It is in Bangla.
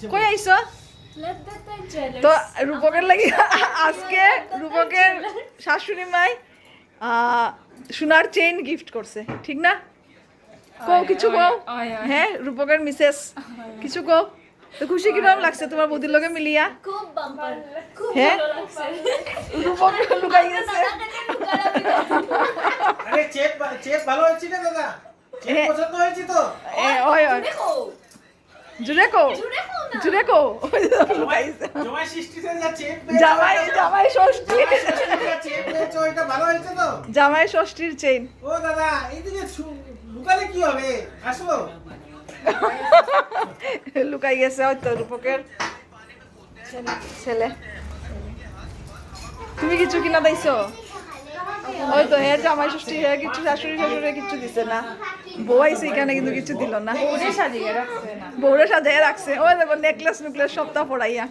কই আইছো তো রূপকের লাগি আজকে রূপকের শাশুড়ি মাই সোনার চেইন গিফট করছে ঠিক না কও কিছু কও হ্যাঁ রূপকের মিসেস কিছু কও তো খুশি কিরকম লাগছে তোমার বৌদির লগে মিলিয়া খুব বাম্পার খুব হ্যাঁ? ভালো লাগছে রূপক লুকাই গেছে আরে চেক ভালো হয়েছে না দাদা চেক হ্যাঁ। পছন্দ হয়েছে তো ওই ওই দেখো জুড়ে কও জুড়ে কও না জুড়ে কও ওই যে লুকাইছে জমাই সৃষ্টিতে যা চেক জামাই ষষ্ঠী চেক পেয়েছো এটা ভালো হয়েছে তো জামাই ষষ্ঠীর চেইন ও দাদা এইদিকে লুকালে কি হবে আসো লুকাই গেছে হয়তো রূপকের ছেলে তুমি কিছু কিনা দিছো ওই তো হ্যাঁ জামাই ষষ্ঠী হ্যাঁ কিছু শাশুড়ি শ্বশুরে কিছু দিছে না বউ আইছে এখানে কিন্তু কিছু দিল না বউরে সাজিয়ে রাখছে ওই দেখো নেকলেস নুকলেস সপ্তাহ পড়াইয়া